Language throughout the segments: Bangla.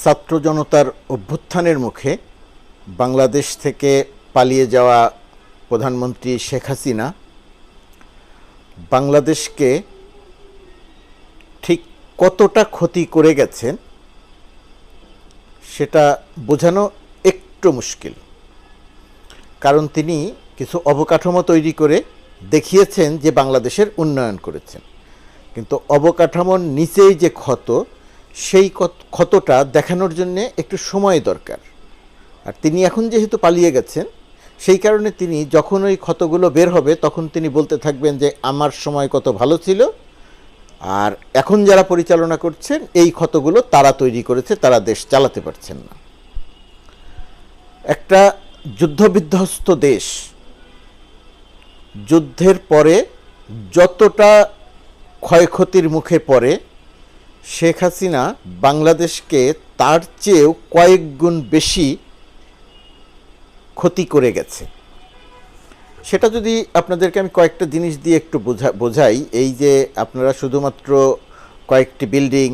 ছাত্র জনতার অভ্যুত্থানের মুখে বাংলাদেশ থেকে পালিয়ে যাওয়া প্রধানমন্ত্রী শেখ হাসিনা বাংলাদেশকে ঠিক কতটা ক্ষতি করে গেছেন সেটা বোঝানো একটু মুশকিল। কারণ তিনি কিছু অবকাঠামো তৈরি করে দেখিয়েছেন যে বাংলাদেশের উন্নয়ন করেছেন, কিন্তু অবকাঠামোর নিচেই যে ক্ষত, সেই ক্ষতটা দেখানোর জন্যে একটু সময় দরকার। আর তিনি এখন যেহেতু পালিয়ে গেছেন, সেই কারণে তিনি যখন ওই ক্ষতগুলো বের হবে তখন তিনি বলতে থাকবেন যে আমার সময় কত ভালো ছিল, আর এখন যারা পরিচালনা করছেন এই ক্ষতগুলো তারা তৈরি করেছে, তারা দেশ চালাতে পারছেন না। একটা যুদ্ধবিধ্বস্ত দেশ যুদ্ধের পরে যতটা ক্ষয়ক্ষতির মুখে পড়ে, শেখ হাসিনা বাংলাদেশকে তার চেয়েও কয়েক গুণ বেশি ক্ষতি করে গেছে। সেটা যদি আপনাদেরকে আমি কয়েকটা জিনিস দিয়ে একটু বোঝাই, এই যে আপনারা শুধুমাত্র কয়েকটি বিল্ডিং,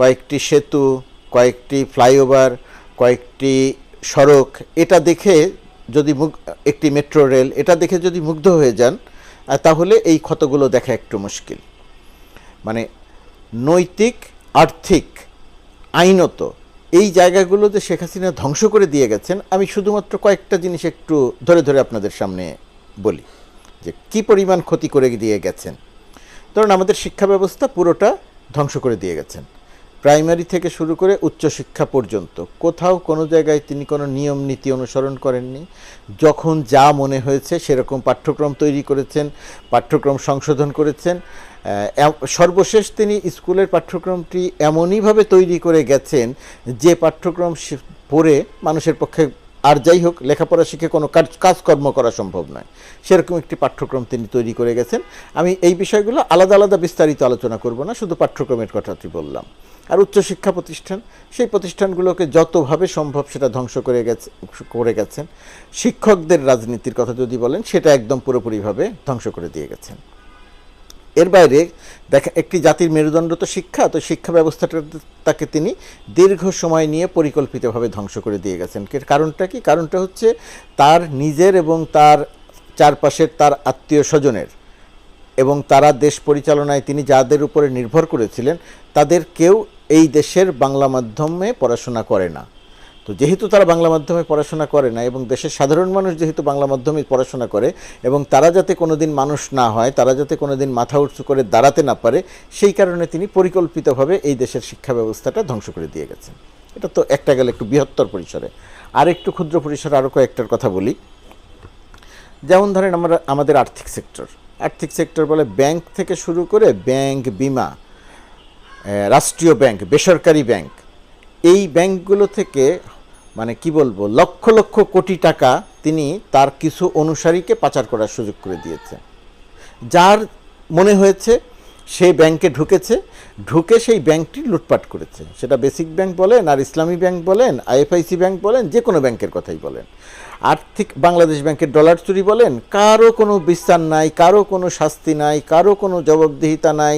কয়েকটি সেতু, কয়েকটি ফ্লাইওভার, কয়েকটি সড়ক, এটা দেখে যদি একটি মেট্রো রেল, এটা দেখে যদি মুগ্ধ হয়ে যান, তাহলে এই ক্ষতগুলো দেখা একটু মুশকিল। মানে নৈতিক, আর্থিক, আইনত এই জায়গাগুলো যে শেখ হাসিনা ধ্বংস করে দিয়ে গেছেন, আমি শুধুমাত্র কয়েকটা জিনিস একটু ধরে ধরে আপনাদের সামনে বলি যে কি পরিমাণ ক্ষতি করে দিয়ে গেছেন। ধরুন, আমাদের শিক্ষা ব্যবস্থা পুরোটা ধ্বংস করে দিয়ে গেছেন, প্রাইমারি থেকে শুরু করে উচ্চশিক্ষা পর্যন্ত। কোথাও কোনো জায়গায় তিনি কোনো নিয়ম নীতি অনুসরণ করেননি। যখন যা মনে হয়েছে সেরকম পাঠ্যক্রম তৈরি করেছেন, পাঠ্যক্রম সংশোধন করেছেন। সর্বশেষ তিনি স্কুলের পাঠ্যক্রমটি এমনইভাবে তৈরি করে গেছেন যে পাঠ্যক্রম পড়ে মানুষের পক্ষে, আর যাই হোক, লেখাপড়া শিখে কোনো কাজকর্ম করা সম্ভব নয়, সেরকম একটি পাঠ্যক্রম তিনি তৈরি করে গেছেন। আমি এই বিষয়গুলো আলাদা আলাদা বিস্তারিত আলোচনা করব না, শুধু পাঠ্যক্রমের কথাটি বললাম। আর উচ্চশিক্ষা প্রতিষ্ঠান, সেই প্রতিষ্ঠানগুলোকে যতভাবে সম্ভব সেটা ধ্বংস করে গেছেন। শিক্ষকদের রাজনীতির কথা যদি বলেন, সেটা একদম পুরোপুরিভাবে ধ্বংস করে দিয়ে গেছেন। এর বাইরে একটি জাতির মেরুদণ্ড তো শিক্ষা, তো শিক্ষা ব্যবস্থাটাকে তিনি দীর্ঘ সময় নিয়ে পরিকল্পিতভাবে ধ্বংস করে দিয়ে গেছেন। কারণটা কি? কারণটা হচ্ছে তার নিজের এবং তার চারপাশের তার আত্মীয় স্বজনের এবং তারা দেশ পরিচালনায় তিনি যাদের উপরে নির্ভর করেছিলেন, তাদের কেউ এই দেশের বাংলা মাধ্যমে পড়াশোনা করে না। তো যেহেতু তারা বাংলা মাধ্যমে পড়াশোনা করে না এবং দেশের সাধারণ মানুষ যেহেতু বাংলা মাধ্যমে পড়াশোনা করে, এবং তারা যাতে কোনো দিন মানুষ না হয়, তারা যাতে কোনো দিন মাথা উঁচু করে দাঁড়াতে না পারে, সেই কারণে তিনি পরিকল্পিতভাবে এই দেশের শিক্ষা ব্যবস্থাটা ধ্বংস করে দিয়ে গেছেন। এটা তো একটা গেল একটু বৃহত্তর পরিসরে। আর একটু ক্ষুদ্র পরিসরে আরও কয়েকটার কথা বলি। যেমন ধরেন, আমাদের আর্থিক সেক্টর বলে ব্যাংক থেকে শুরু করে ব্যাংক, বিমা, রাষ্ট্রীয় ব্যাংক, বেসরকারি ব্যাংক, এই ব্যাংকগুলো থেকে মানে কি বলবো, লক্ষ লক্ষ কোটি টাকা তিনি তার কিছু অনুসারীকে পাচার করার সুযোগ করে দিয়েছে। যার মনে হয়েছে সেই ব্যাংকে ঢুকে সেই ব্যাংকটি লুটপাট করেছে। সেটা বেসিক ব্যাংক বলেন, আর ইসলামী ব্যাংক বলেন, আইএফআইসি ব্যাংক বলেন, যে কোনো ব্যাংকের কথাই বলেন, বাংলাদেশ ব্যাংকের ডলার চুরি বলেন, কারো কোনো বিচার নাই, কারো কোনো শাস্তি নাই, কারো কোনো জবাবদিহিতা নাই।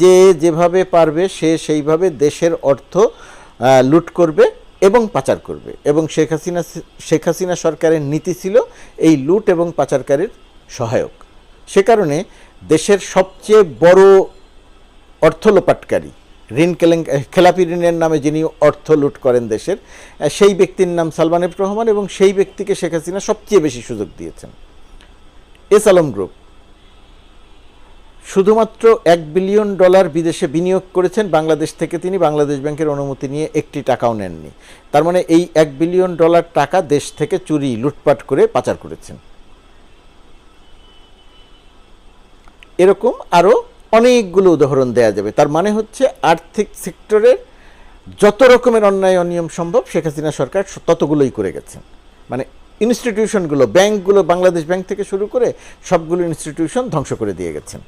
যে যেভাবে পারবে সে সেইভাবে দেশের অর্থ লুট করবে এবং পাচার করবে। এবং শেখ হাসিনা সরকারের নীতি ছিল এই লুট এবং পাচারকারীর সহায়ক। সে কারণে দেশের সবচেয়ে বড় অর্থ লোপাটকারী, খেলাপি ঋণের নামে যিনি অর্থ লুট করেন দেশের, সেই ব্যক্তির নাম সালমান এফ রহমান, এবং সেই ব্যক্তিকে শেখ হাসিনা সবচেয়ে বেশি সুযোগ দিয়েছেন। এস আলম গ্রুপ শুধুমাত্র $1 বিলিয়ন বিদেশে বিনিয়োগ করেছেন। বাংলাদেশ থেকে তিনি বাংলাদেশ ব্যাংকের অনুমতি নিয়ে একটি টাকাও নেননি। তার মানে এই $1 বিলিয়ন টাকা দেশ থেকে চুরি, লুটপাট করে পাচার করেছেন। এরকম আরও অনেকগুলো উদাহরণ দেওয়া যাবে। তার মানে হচ্ছে আর্থিক সেক্টরের যত রকমের অন্যায় অনিয়ম সম্ভব শেখ হাসিনা সরকার ততগুলোই করে গেছেন। মানে ইনস্টিটিউশনগুলো, ব্যাংকগুলো, বাংলাদেশ ব্যাংক থেকে শুরু করে সবগুলো ইনস্টিটিউশন ধ্বংস করে দিয়ে গেছেন।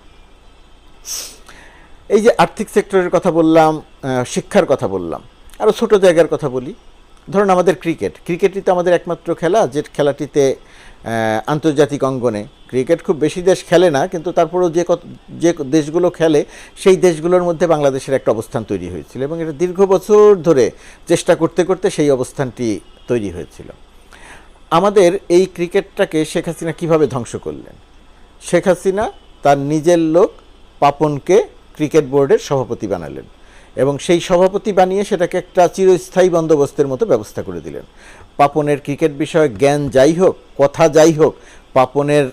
এই যে আর্থিক সেক্টরের কথা বললাম, শিক্ষার কথা বললাম, আরও ছোটো জায়গার কথা বলি। ধরুন আমাদের ক্রিকেটই তো আমাদের একমাত্র খেলা, যে খেলাটিতে আন্তর্জাতিক অঙ্গনে ক্রিকেট খুব বেশি দেশ খেলে না, কিন্তু তারপরেও যে দেশগুলো খেলে সেই দেশগুলোর মধ্যে বাংলাদেশের একটা অবস্থান তৈরি হয়েছিল, এবং এটা দীর্ঘ বছর ধরে চেষ্টা করতে করতে সেই অবস্থানটি তৈরি হয়েছিল। আমাদের এই ক্রিকেটটাকে শেখ হাসিনা কীভাবে ধ্বংস করলেন? শেখ হাসিনা তার নিজের লোক পাপনকে ক্রিকেট বোর্ডের সভাপতি বানালেন, এবং সেই সভাপতি বানিয়ে সেটাকে একটা চিরস্থায়ী বন্দোবস্তের মতো ব্যবস্থা করে দিলেন। পাপনের ক্রিকেট বিষয়ে জ্ঞান যাই হোক, কথা যাই হোক, পাপনের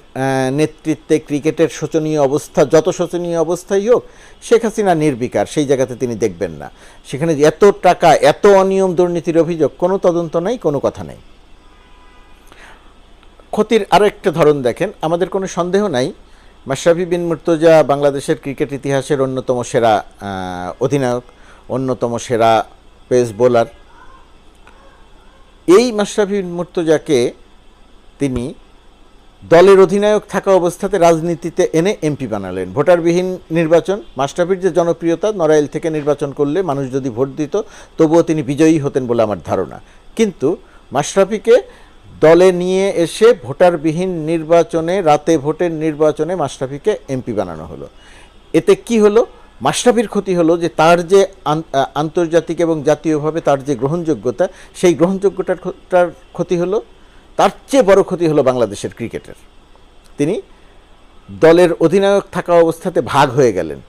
নেতৃত্বে ক্রিকেটের শোচনীয় অবস্থা, যত শোচনীয় অবস্থাই হোক, শেখ হাসিনা নির্বিকার, সেই জায়গাতে তিনি দেখবেন না। সেখানে এত টাকা, এত অনিয়ম দুর্নীতির অভিযোগ, কোনো তদন্ত নাই, কোনো কথা নেই। ক্ষতির আরও একটা ধরন দেখেন, আমাদের কোনো সন্দেহ নাই মাশরাফি বিন মুর্তজা বাংলাদেশের ক্রিকেট ইতিহাসের অন্যতম সেরা অধিনায়ক, অন্যতম সেরা পেস বোলার। এই মাশরাফি বিন মুর্তজাকে তিনি দলের অধিনায়ক থাকা অবস্থাতে রাজনীতিতে এনে এমপি বানালেন। ভোটারবিহীন নির্বাচন, মাশরাফির যে জনপ্রিয়তা, নড়াইল থেকে নির্বাচন করলে মানুষ যদি ভোট দিত তবুও তিনি বিজয়ী হতেন বলে আমার ধারণা। কিন্তু মাশরাফিকে দলে নিয়ে এসে ভোটারবিহীন নির্বাচনে, রাতে ভোটের নির্বাচনে মাশরাফিকে এমপি বানানো হলো। এতে কি হলো? মাশরাফির ক্ষতি হলো যে তার যে আন্তর্জাতিক এবং জাতীয়ভাবে তার যে গ্রহণযোগ্যতা, সেই গ্রহণযোগ্যতার ক্ষতি হলো। তার চেয়ে বড় ক্ষতি হলো বাংলাদেশের ক্রিকেটের। তিনি দলের অধিনায়ক থাকা অবস্থাতে ভাগ হয়ে গেলেন,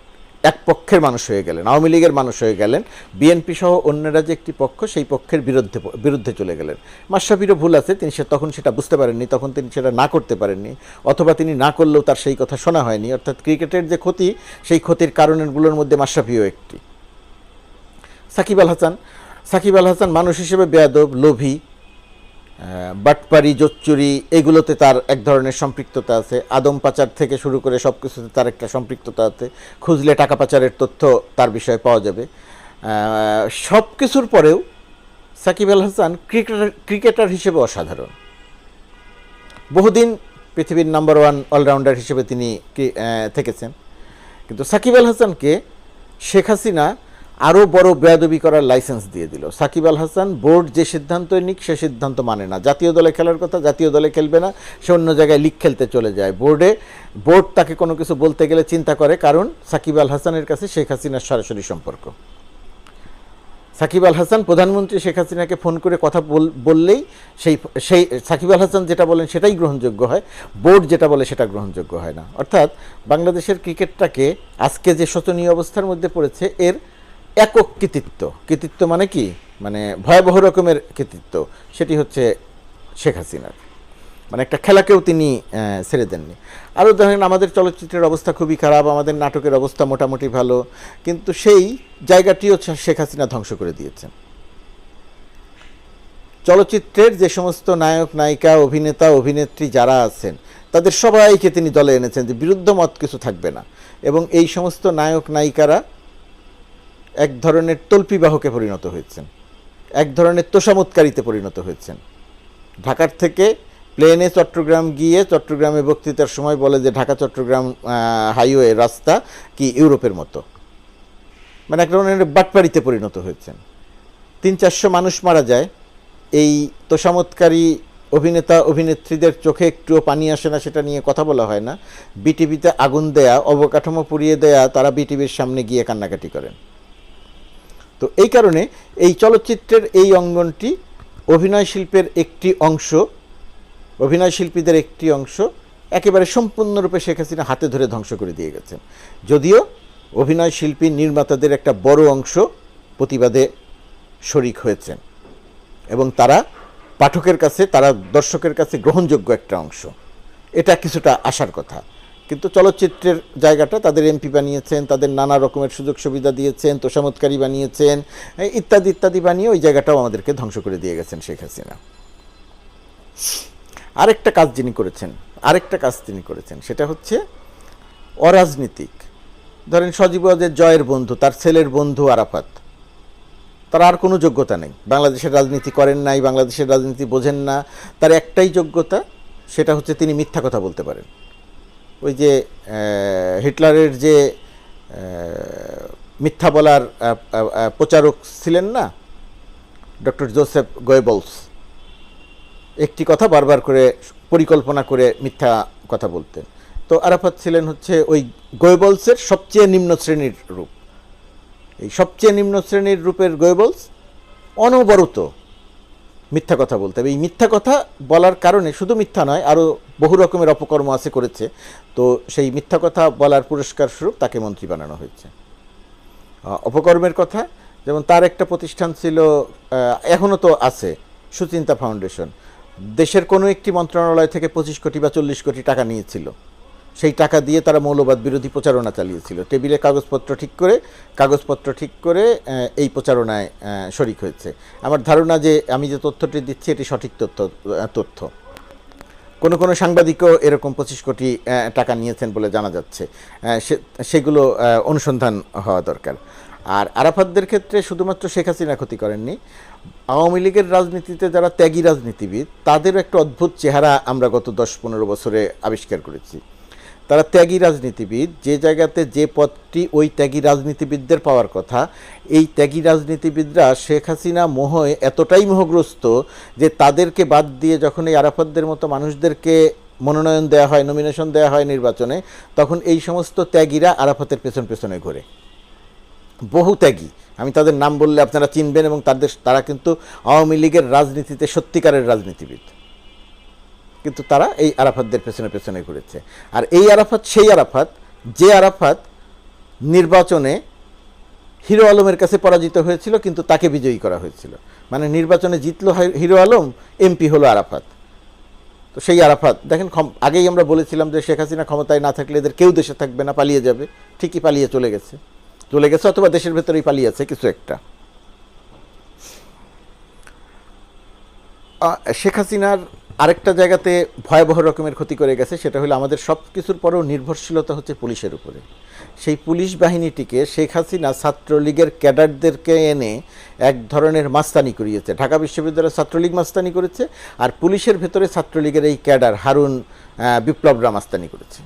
এক পক্ষের মানুষ হয়ে গেলেন, আওয়ামী লীগের মানুষ হয়ে গেলেন, বিএনপি সহ অন্যরা যে একটি পক্ষ, সেই পক্ষের বিরুদ্ধে চলে গেলেন। মাশরাফিরও ভুল আছে, তিনি তখন সেটা বুঝতে পারেননি, তখন তিনি সেটা না করতে পারেননি, অথবা তিনি না করলেও তার সেই কথা শোনা হয়নি। অর্থাৎ ক্রিকেটের যে ক্ষতি, সেই ক্ষতির কারণগুলোর মধ্যে মাশরাফিও একটি। সাকিব আল হাসান মানুষ হিসেবে বেয়াদব, লোভী, বাটপারি, জোচ্চুরি, এগুলোতে তার এক ধরনের সম্পৃক্ততা আছে। আদম পাচার থেকে শুরু করে সব কিছুতে তার একটা সম্পৃক্ততা আছে। খুঁজলে টাকা পাচারের তথ্য তার বিষয়ে পাওয়া যাবে। সব কিছুর পরেও সাকিব আল হাসান ক্রিকেটার হিসেবে অসাধারণ। বহুদিন পৃথিবীর নাম্বার 1 অলরাউন্ডার হিসেবে তিনি থেকেছেন। কিন্তু সাকিব আল হাসানকে শেখ হাসিনা আরও বড় বেয়াদবি করার লাইসেন্স দিয়ে দিল। সাকিব আল হাসান বোর্ড যে সিদ্ধান্ত নিক, সে সিদ্ধান্ত মানে না। জাতীয় দলে খেলার কথা, জাতীয় দলে খেলবে না, সে অন্য জায়গায় লিগ খেলতে চলে যায়। বোর্ড তাকে কোনো কিছু বলতে গেলে চিন্তা করে, কারণ সাকিব আল হাসানের কাছে শেখ হাসিনার সরাসরি সম্পর্ক। সাকিব আল হাসান প্রধানমন্ত্রী শেখ হাসিনাকে ফোন করে কথা বললেই সেই সাকিব আল হাসান যেটা বলেন সেটাই গ্রহণযোগ্য হয়, বোর্ড যেটা বলে সেটা গ্রহণযোগ্য হয় না। অর্থাৎ বাংলাদেশের ক্রিকেটটাকে আজকে যে শোচনীয় অবস্থার মধ্যে পড়েছে, এর একক কৃতিত্ব মানে কি, মানে ভয়াবহ রকমের কৃতিত্ব, সেটি হচ্ছে শেখ হাসিনার। মানে একটা খেলাকেও তিনি ছেড়ে দেননি। আরও ধরেন আমাদের চলচ্চিত্রের অবস্থা খুবই খারাপ, আমাদের নাটকের অবস্থা মোটামুটি ভালো, কিন্তু সেই জায়গাটিও শেখ হাসিনা ধ্বংস করে দিয়েছেন। চলচ্চিত্রের যে সমস্ত নায়ক, নায়িকা, অভিনেতা, অভিনেত্রী যারা আছেন, তাদের সবাইকে তিনি দলে এনেছেন যে বিরুদ্ধ মত কিছু থাকবে না, এবং এই সমস্ত নায়ক নায়িকারা এক ধরনের তল্পিবাহকে পরিণত হয়েছেন, এক ধরনের তোষামোদকারীতে পরিণত হয়েছেন। ঢাকার থেকে প্লেনে চট্টগ্রাম গিয়ে চট্টগ্রামে বক্তৃতার সময় বলে যে ঢাকা চট্টগ্রাম হাইওয়ে রাস্তা কি ইউরোপের মতো, মানে এক ধরনের বাটপাড়িতে পরিণত হয়েছেন। 300-400 মানুষ মারা যায়, এই তোষামোদকারী অভিনেতা অভিনেত্রীদের চোখে একটুও পানি আসে না, সেটা নিয়ে কথা বলা হয় না। বিটিভিতে আগুন দেয়া, অবকাঠামো পুড়িয়ে দেয়া, তারা বিটিভির সামনে গিয়ে কান্নাকাটি করেন। তো এই কারণে এই চলচ্চিত্রের এই অঙ্গনটি অভিনয় শিল্পের একটি অংশ, অভিনয় শিল্পীদের একটি অংশ একেবারে সম্পূর্ণরূপে শেখ হাসিনা হাতে ধরে ধ্বংস করে দিয়ে গেছেন। যদিও অভিনয় শিল্পী নির্মাতাদের একটা বড় অংশ প্রতিবাদে শরিক হয়েছেন, এবং তারা পাঠকের কাছে, তারা দর্শকের কাছে গ্রহণযোগ্য একটা অংশ, এটা কিছুটা আসার কথা। কিন্তু চলচ্চিত্রের জায়গাটা তাদের এমপি বানিয়েছেন, তাদের নানা রকমের সুযোগ সুবিধা দিয়েছেন, তোষামোদকারী বানিয়েছেন, ইত্যাদি ইত্যাদি বানিয়ে ওই জায়গাটাও আমাদেরকে ধ্বংস করে দিয়ে গেছেন শেখ হাসিনা। আরেকটা কাজ তিনি করেছেন, সেটা হচ্ছে অরাজনীতিক। ধরেন সজীব ওয়াজেদ জয়ের বন্ধু, তার ছেলের বন্ধু আরাফাত, তার আর কোনো যোগ্যতা নেই, বাংলাদেশের রাজনীতি করেন নাই, বাংলাদেশের রাজনীতি বোঝেন না। তার একটাই যোগ্যতা, সেটা হচ্ছে তিনি মিথ্যা কথা বলতে পারেন। ওই যে হিটলারের যে মিথ্যা বলার প্রচারক ছিলেন না, ডক্টর জোসেফ গোয়েবলস একটি কথা বারবার করে পরিকল্পনা করে মিথ্যা কথা বলতেন। তো আরাফাত ছিলেন হচ্ছে ওই গোয়েবলসের সবচেয়ে নিম্ন শ্রেণীর রূপ। এই সবচেয়ে নিম্ন শ্রেণীর রূপের গোয়েবলস অনবরত মিথ্যা কথা বলতে হবে। এই মিথ্যা কথা বলার কারণে শুধু মিথ্যা নয়, আরও বহু রকমের অপকর্ম আছে করেছে। তো সেই মিথ্যা কথা বলার পুরস্কার স্বরূপ তাকে মন্ত্রী বানানো হয়েছে। অপকর্মের কথা, যেমন তার একটা প্রতিষ্ঠান ছিল, এখনও তো আছে, সুচিন্তা ফাউন্ডেশন। দেশের কোনো একটি মন্ত্রণালয় থেকে 25 কোটি বা 40 কোটি টাকা নিয়েছিল। সেই টাকা দিয়ে তারা মৌলবাদ বিরোধী প্রচারণা চালিয়েছিল। টেবিলে কাগজপত্র ঠিক করে এই প্রচারণায় শরিক হয়েছে। আমার ধারণা যে আমি যে তথ্যটি দিচ্ছি এটি সঠিক তথ্য। কোনো সাংবাদিকও এরকম 25 কোটি টাকা নিয়েছেন বলে জানা যাচ্ছে। সেগুলো অনুসন্ধান হওয়া দরকার। আর আরাফাতদের ক্ষেত্রে শুধুমাত্র শেখ হাসিনা ক্ষতি করেননি, আওয়ামী লীগের রাজনীতিতে যারা ত্যাগী রাজনীতিবিদ তাদেরও একটা অদ্ভুত চেহারা আমরা গত 10-15 বছরে আবিষ্কার করেছি। তারা ত্যাগী রাজনীতিবিদ, যে জায়গাতে যে পদটি ওই ত্যাগী রাজনীতিবিদদের পাওয়ার কথা, এই ত্যাগী রাজনীতিবিদরা শেখ হাসিনা মোহে এতটাই মোহগ্রস্ত যে তাদেরকে বাদ দিয়ে যখন এই আরাফাতদের মতো মানুষদেরকে মনোনয়ন দেওয়া হয়, নমিনেশন দেওয়া হয় নির্বাচনে, তখন এই সমস্ত ত্যাগীরা আরাফাতের পেছনে ঘোরে। বহু ত্যাগী, আমি তাদের নাম বললে আপনারা চিনবেন, এবং তারা কিন্তু আওয়ামী লীগের রাজনীতিতে সত্যিকারের রাজনীতিবিদ, কিন্তু তারা এই আরাফাতদের পেছনে ঘুরেছে। আর এই আরাফাত সেই আরাফাত যে আরাফাত নির্বাচনে হিরো আলমের কাছে পরাজিত হয়েছিল, কিন্তু তাকে বিজয়ী করা হয়েছিল। মানে নির্বাচনে জিতলো হিরো আলম, এমপি হলো আরাফাত। তো সেই আরাফাত দেখেন, আগেই আমরা বলেছিলাম যে শেখ হাসিনা ক্ষমতায় না থাকলে এদের কেউ দেশে থাকবে না, পালিয়ে যাবে। ঠিকই পালিয়ে চলে গেছে অথবা দেশের ভেতরেই পালিয়েছে কিছু একটা। শেখ হাসিনার আরেকটা জায়গাতে ভয়াবহ রকমের ক্ষতি করে গেছে, সেটা হলো আমাদের সব কিছুর পরেও নির্ভরশীলতা হচ্ছে পুলিশের উপরে। সেই পুলিশ বাহিনীটিকে শেখ হাসিনা ছাত্রলীগের ক্যাডারদেরকে এনে এক ধরনের মাস্তানি করিয়েছে। ঢাকা বিশ্ববিদ্যালয়ের ছাত্রলীগ মাস্তানি করেছে, আর পুলিশের ভেতরে ছাত্রলীগের এই ক্যাডার হারুন বিপ্লবরা মাস্তানি করেছে,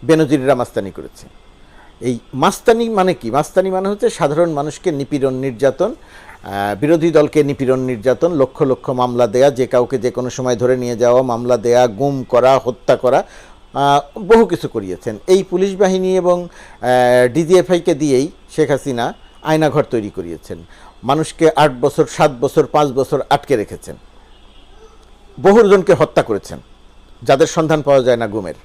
বেনজিররা মাস্তানি করেছে। এই মাস্তানি মানে কি? মাস্তানি মানে হচ্ছে সাধারণ মানুষকে নিপীড়ন, নির্যাতন, বিরোধী দলকে নিপীড়ন, নির্যাতন, লক্ষ লক্ষ মামলা দেয়া, যে কাউকে যে কোনো সময় ধরে নিয়ে যাওয়া, মামলা দেয়া, গুম করা, হত্যা করা, বহু কিছু করিয়েছেন। এই পুলিশ বাহিনী এবং ডিজিএফআইকে দিয়েই শেখ হাসিনা আয়নাঘর তৈরি করিয়েছেন। মানুষকে 8 বছর, 7 বছর, 5 বছর আটকে রেখেছেন। বহুজনকে হত্যা করেছেন যাদের সন্ধান পাওয়া যায় না গুমের।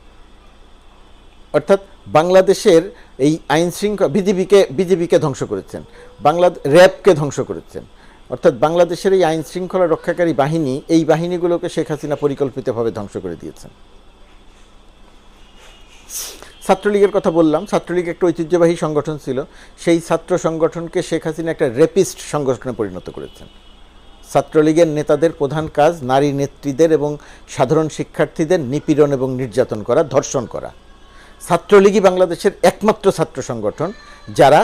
অর্থাৎ বাংলাদেশের এই আইন শৃঙ্খলা, বিজিবিকে ধ্বংস করেছেন, র্যাবকে ধ্বংস করেছেন। অর্থাৎ বাংলাদেশের এই আইন শৃঙ্খলা রক্ষাকারী বাহিনী, এই বাহিনীগুলোকে শেখ হাসিনা পরিকল্পিতভাবে ধ্বংস করে দিয়েছেন। ছাত্রলীগের কথা বললাম, ছাত্রলীগ একটা ঐতিহ্যবাহী সংগঠন ছিল। সেই ছাত্র সংগঠনকে শেখ হাসিনা একটা রেপিস্ট সংগঠনে পরিণত করেছেন। ছাত্রলীগের নেতাদের প্রধান কাজ নারী নেত্রীদের এবং সাধারণ শিক্ষার্থীদের নিপীড়ন এবং নির্যাতন করা, ধর্ষণ করা। ছাত্রলীগই বাংলাদেশের একমাত্র ছাত্র সংগঠন যারা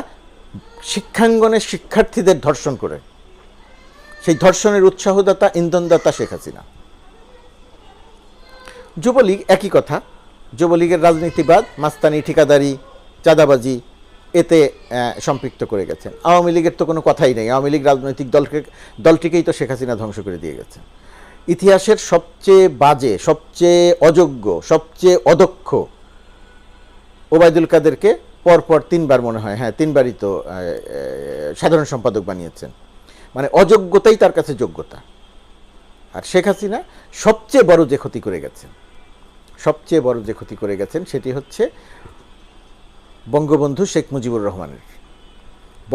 শিক্ষাঙ্গনে শিক্ষার্থীদের ধর্ষণ করে। সেই ধর্ষণের উৎসাহদাতা, ইন্ধনদাতা শেখ হাসিনা। যুবলীগ একই কথা, যুবলীগের রাজনীতিবাদ, মাস্তানি, ঠিকাদারি, চাঁদাবাজি, এতে সম্পৃক্ত করে গেছেন। আওয়ামী লীগের তো কোনো কথাই নেই। আওয়ামী লীগ রাজনৈতিক দলটিকেই তো শেখ হাসিনা ধ্বংস করে দিয়ে গেছে। ইতিহাসের সবচেয়ে বাজে, সবচেয়ে অযোগ্য, সবচেয়ে অদক্ষ ওবায়দুল কাদেরকে পরপর 3বার, মনে হয়, হ্যাঁ 3বারই তো সাধারণ সম্পাদক বানিয়েছেন। মানে অযোগ্যতাই তার কাছে যোগ্যতা। আর শেখ হাসিনা সবচেয়ে বড় যে ক্ষতি করে গেছেন সেটি হচ্ছে বঙ্গবন্ধু শেখ মুজিবুর রহমানের।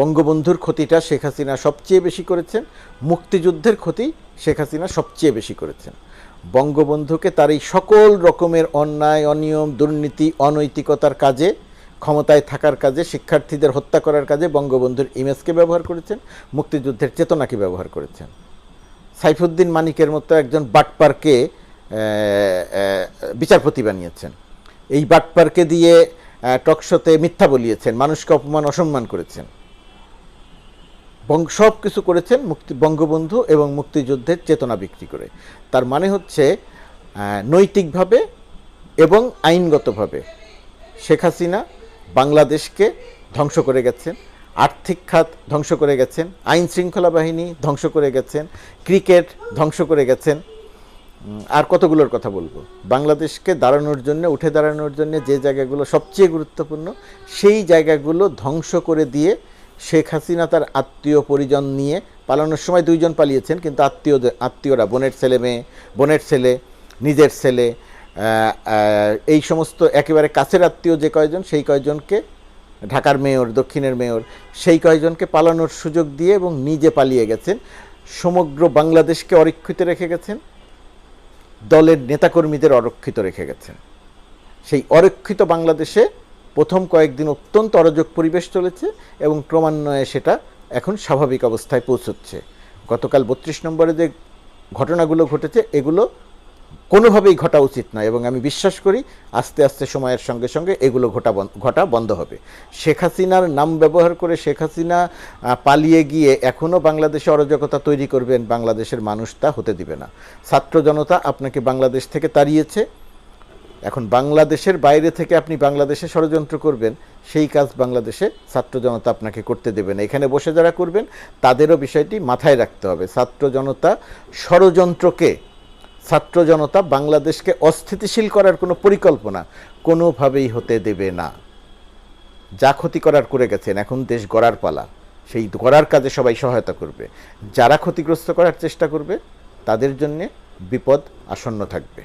বঙ্গবন্ধুর ক্ষতিটা শেখ হাসিনা সবচেয়ে বেশি করেছেন। মুক্তিযুদ্ধের ক্ষতি শেখ হাসিনা সবচেয়ে বেশি করেছেন। বঙ্গবন্ধুকে তার এই সকল রকমের অন্যায়, অনিয়ম, দুর্নীতি, অনৈতিকতার কাজে, ক্ষমতায় থাকার কাজে, শিক্ষার্থীদের হত্যা করার কাজে বঙ্গবন্ধুর ইমেজকে ব্যবহার করেছেন, মুক্তিযুদ্ধের চেতনাকে ব্যবহার করেছেন। সাইফুদ্দিন মানিকের মতো একজন বাটপারকে বিচারপতি বানিয়েছেন। এই বাটপারকে দিয়ে টকশোতে মিথ্যা বলিয়েছেন, মানুষকে অপমান, অসম্মান করেছেন। সব কিছু করেছেন বঙ্গবন্ধু এবং মুক্তিযুদ্ধের চেতনা বিক্রি করে। তার মানে হচ্ছে নৈতিকভাবে এবং আইনগতভাবে শেখ হাসিনা বাংলাদেশকে ধ্বংস করে গেছেন। আর্থিক খাত ধ্বংস করে গেছেন, আইন শৃঙ্খলা বাহিনী ধ্বংস করে গেছেন, ক্রিকেট ধ্বংস করে গেছেন। আর কতগুলোর কথা বলবো। বাংলাদেশকে দাঁড়ানোর জন্য, উঠে দাঁড়ানোর জন্য যে জায়গাগুলো সবচেয়ে গুরুত্বপূর্ণ, সেই জায়গাগুলো ধ্বংস করে দিয়ে শেখ হাসিনা তার আত্মীয় পরিজন নিয়ে, পালানোর সময় 2 জন পালিয়েছেন, কিন্তু আত্মীয়রা বোনের ছেলে, নিজের ছেলে, এই সমস্ত একেবারে কাছের আত্মীয় যে কয়জন, সেই কয়জনকে, ঢাকার মেয়র, দক্ষিণের মেয়র, সেই কয়জনকে পালানোর সুযোগ দিয়ে এবং নিজে পালিয়ে গেছেন। সমগ্র বাংলাদেশকে অরক্ষিত রেখে গেছেন, দলের নেতাকর্মীদের অরক্ষিত রেখে গেছেন। সেই অরক্ষিত বাংলাদেশে প্রথম কয়েকদিন অত্যন্ত অরাজক পরিবেশ চলেছে এবং ক্রমান্বয়ে সেটা এখন স্বাভাবিক অবস্থায় পৌঁছচ্ছে। গতকাল 32 নম্বরে যে ঘটনাগুলো ঘটেছে, এগুলো কোনোভাবেই ঘটা উচিত নয় এবং আমি বিশ্বাস করি আস্তে আস্তে সময়ের সঙ্গে সঙ্গে এগুলো ঘটা বন্ধ হবে। শেখ হাসিনার নাম ব্যবহার করে শেখ হাসিনা পালিয়ে গিয়ে এখনও বাংলাদেশে অরাজকতা তৈরি করবেন, বাংলাদেশের মানুষ তা হতে দিবে না। ছাত্র জনতা আপনাকে বাংলাদেশ থেকে তাড়িয়েছে, এখন বাংলাদেশের বাইরে থেকে আপনি বাংলাদেশে ষড়যন্ত্র করবেন, সেই কাজ বাংলাদেশে ছাত্র জনতা আপনাকে করতে দেবে না। এখানে বসে যারা করবেন তাদেরও বিষয়টি মাথায় রাখতে হবে। ছাত্র জনতা ষড়যন্ত্রকে, ছাত্র জনতা বাংলাদেশকে অস্থিতিশীল করার কোনো পরিকল্পনা কোনোভাবেই হতে দেবে না। যা ক্ষতি করার করে গেছেন, এখন দেশ গড়ার পালা, সেই গড়ার কাজে সবাই সহায়তা করবে। যারা ক্ষতিগ্রস্ত করার চেষ্টা করবে তাদের জন্যে বিপদ আসন্ন থাকবে।